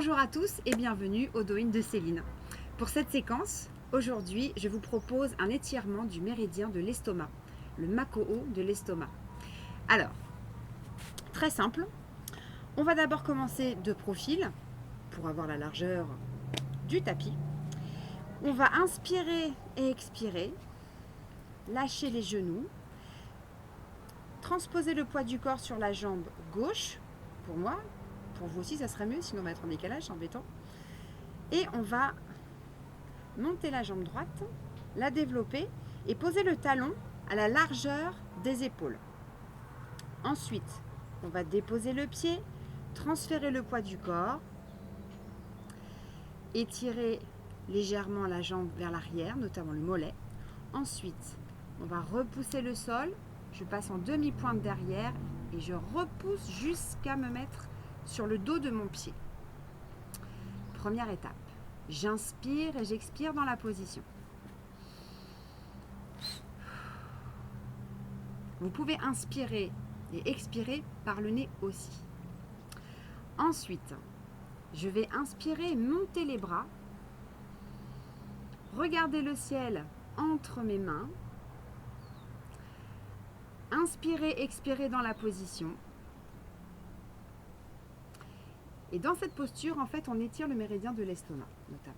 Bonjour à tous et bienvenue au Do-In de Céline. Pour cette séquence, aujourd'hui, je vous propose un étirement du méridien de l'estomac, le Mako'o de l'estomac. Alors, très simple, on va d'abord commencer de profil pour avoir la largeur du tapis. On va inspirer et expirer, lâcher les genoux, transposer le poids du corps sur la jambe gauche, pour moi, pour vous aussi ça serait mieux, sinon on va être en décalage, c'est embêtant. Et on va monter la jambe droite, la développer et poser le talon à la largeur des épaules. Ensuite, on va déposer le pied, transférer le poids du corps, étirer légèrement la jambe vers l'arrière, notamment le mollet. Ensuite, on va repousser le sol, je passe en demi-pointe derrière et je repousse jusqu'à me mettre sur le dos de mon pied. Première étape, j'inspire et j'expire dans la position. Vous pouvez inspirer et expirer par le nez aussi. Ensuite, je vais inspirer, monter les bras, regarder le ciel entre mes mains, inspirer, expirer dans la position. Et dans cette posture, en fait, on étire le méridien de l'estomac, notamment.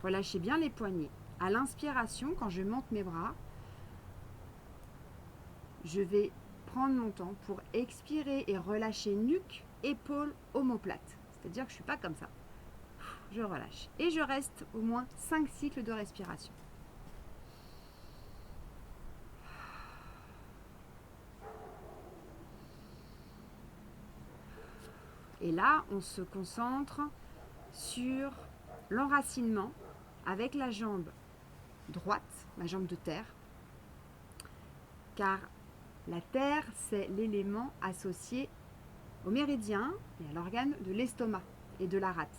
Relâchez bien les poignets. À l'inspiration, quand je monte mes bras, je vais prendre mon temps pour expirer et relâcher nuque, épaules, omoplate. C'est-à-dire que je ne suis pas comme ça. Je relâche. Et je reste au moins 5 cycles de respiration. Et là, on se concentre sur l'enracinement avec la jambe droite, ma jambe de terre, car la terre, c'est l'élément associé au méridien et à l'organe de l'estomac et de la rate.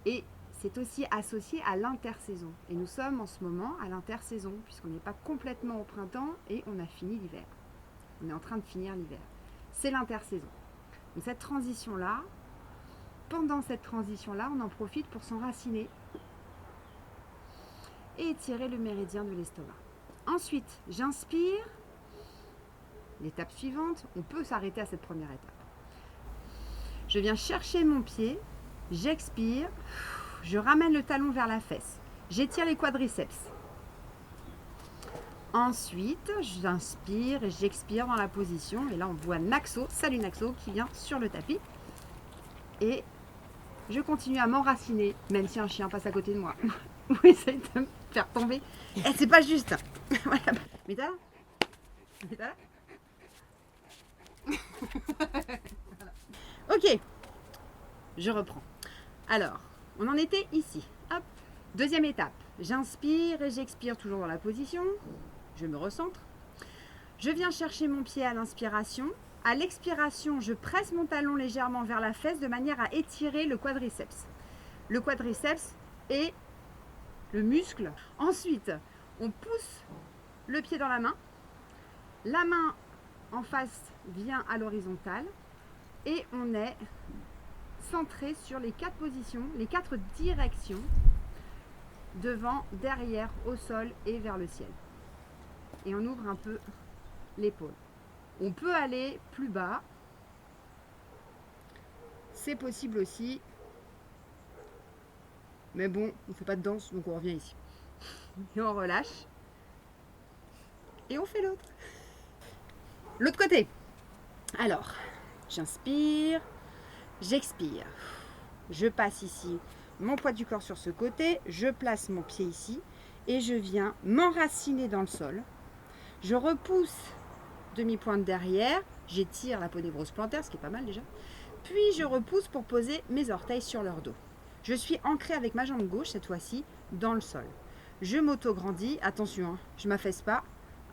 Et c'est aussi associé à l'intersaison. Et nous sommes en ce moment à l'intersaison, puisqu'on n'est pas complètement au printemps et on a fini l'hiver. On est en train de finir l'hiver. C'est l'intersaison. Donc cette transition-là, pendant cette transition-là, on en profite pour s'enraciner et étirer le méridien de l'estomac. Ensuite, j'inspire. L'étape suivante, on peut s'arrêter à cette première étape. Je viens chercher mon pied, j'expire, je ramène le talon vers la fesse. J'étire les quadriceps. Ensuite, j'inspire et j'expire dans la position. Et là, on voit Naxo, salut Naxo, qui vient sur le tapis. Et je continue à m'enraciner, même si un chien passe à côté de moi. Ou essaye de me faire tomber. Et c'est pas juste. Voilà. Mais t'as là. Mais t'as là. Ok, je reprends. Alors, on en était ici. Hop. Deuxième étape, j'inspire et j'expire toujours dans la position. Je me recentre. Je viens chercher mon pied à l'inspiration. À l'expiration, je presse mon talon légèrement vers la fesse de manière à étirer le quadriceps. Le quadriceps est le muscle. Ensuite, on pousse le pied dans la main. La main en face vient à l'horizontale. Et on est centré sur les 4 positions, les 4 directions, devant, derrière, au sol et vers le ciel. Et on ouvre un peu l'épaule. On peut aller plus bas, c'est possible aussi, mais bon, on ne fait pas de danse, donc on revient ici. Et on relâche, et on fait l'autre. L'autre côté. Alors, j'inspire, j'expire. Je passe ici mon poids du corps sur ce côté, je place mon pied ici et je viens m'enraciner dans le sol. Je repousse demi-pointe derrière, j'étire la peau des grosses plantaires, ce qui est pas mal déjà. Puis je repousse pour poser mes orteils sur leur dos. Je suis ancrée avec ma jambe gauche cette fois-ci dans le sol. Je m'auto-grandis, attention, je ne m'affaisse pas.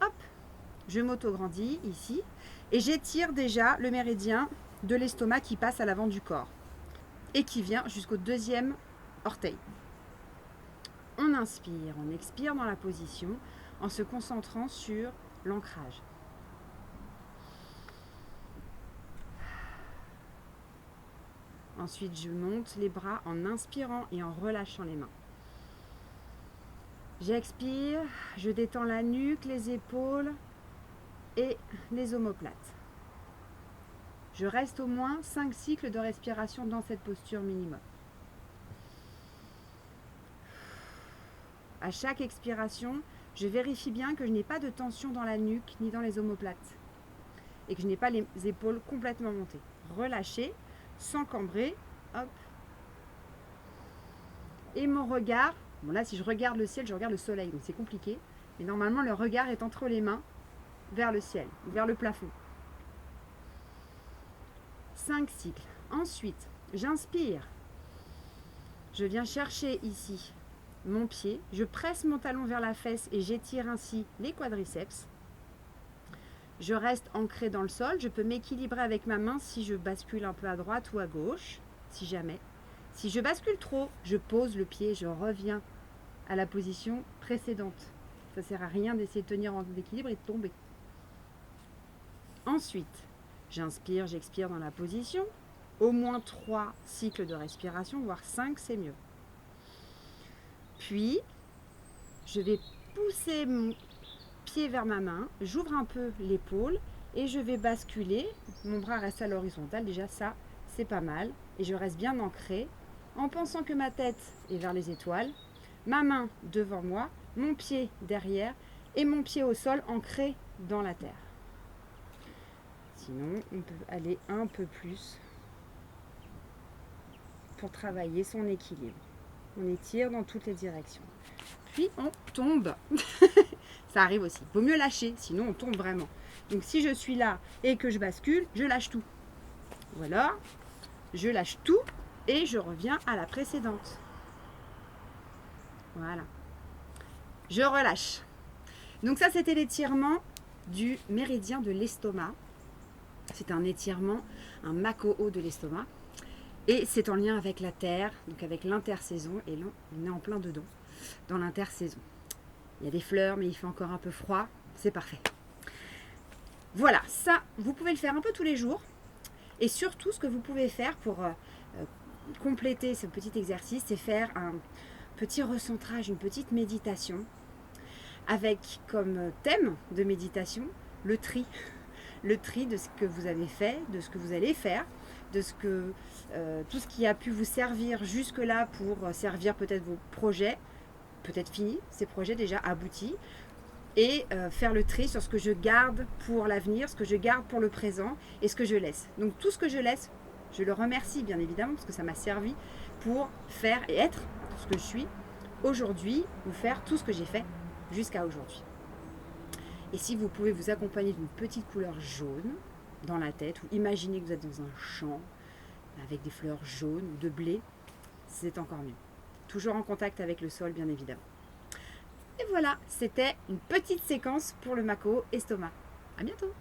Hop, je m'auto-grandis ici et j'étire déjà le méridien de l'estomac qui passe à l'avant du corps et qui vient jusqu'au deuxième orteil. On inspire, on expire dans la position en se concentrant sur l'ancrage. Ensuite, je monte les bras en inspirant et en relâchant les mains. J'expire, je détends la nuque, les épaules et les omoplates. Je reste au moins 5 cycles de respiration dans cette posture minimum. À chaque expiration, je vérifie bien que je n'ai pas de tension dans la nuque ni dans les omoplates et que je n'ai pas les épaules complètement montées. Relâchez, sans cambrer, hop. Et mon regard, bon là si je regarde le ciel, je regarde le soleil, donc c'est compliqué, mais normalement le regard est entre les mains, vers le ciel, vers le plafond. 5 cycles. Ensuite, j'inspire. Je viens chercher ici mon pied, je presse mon talon vers la fesse et j'étire ainsi les quadriceps. Je reste ancré dans le sol, je peux m'équilibrer avec ma main si je bascule un peu à droite ou à gauche, si jamais. Si je bascule trop, je pose le pied, je reviens à la position précédente. Ça ne sert à rien d'essayer de tenir en équilibre et de tomber. Ensuite, j'inspire, j'expire dans la position. Au moins 3 cycles de respiration, voire 5, c'est mieux. Puis, je vais pousser mon pied vers ma main, j'ouvre un peu l'épaule et je vais basculer. Mon bras reste à l'horizontale, déjà ça, c'est pas mal. Et je reste bien ancré en pensant que ma tête est vers les étoiles, ma main devant moi, mon pied derrière et mon pied au sol ancré dans la terre. Sinon, on peut aller un peu plus pour travailler son équilibre. On étire dans toutes les directions. Puis on tombe. Ça arrive aussi. Il vaut mieux lâcher, sinon on tombe vraiment. Donc si je suis là et que je bascule, je lâche tout. Voilà. Je lâche tout et je reviens à la précédente. Voilà. Je relâche. Donc ça, c'était l'étirement du méridien de l'estomac. C'est un étirement, un Makō de l'estomac. Et c'est en lien avec la terre, donc avec l'intersaison. Et là, on est en plein dedans, dans l'intersaison. Il y a des fleurs, mais il fait encore un peu froid. C'est parfait. Voilà, ça, vous pouvez le faire un peu tous les jours. Et surtout, ce que vous pouvez faire pour compléter ce petit exercice, c'est faire un petit recentrage, une petite méditation, avec comme thème de méditation le tri. Le tri de ce que vous avez fait, de ce que vous allez faire, de ce que tout ce qui a pu vous servir jusque-là pour servir peut-être vos projets, peut-être finis, ces projets déjà aboutis, et faire le tri sur ce que je garde pour l'avenir, ce que je garde pour le présent et ce que je laisse. Donc tout ce que je laisse, je le remercie bien évidemment parce que ça m'a servi pour faire et être ce que je suis aujourd'hui ou faire tout ce que j'ai fait jusqu'à aujourd'hui. Et si vous pouvez vous accompagner d'une petite couleur jaune dans la tête ou imaginez que vous êtes dans un champ avec des fleurs jaunes ou de blé, c'est encore mieux. Toujours en contact avec le sol bien évidemment. Et voilà, c'était une petite séquence pour le Makō estomac. À bientôt!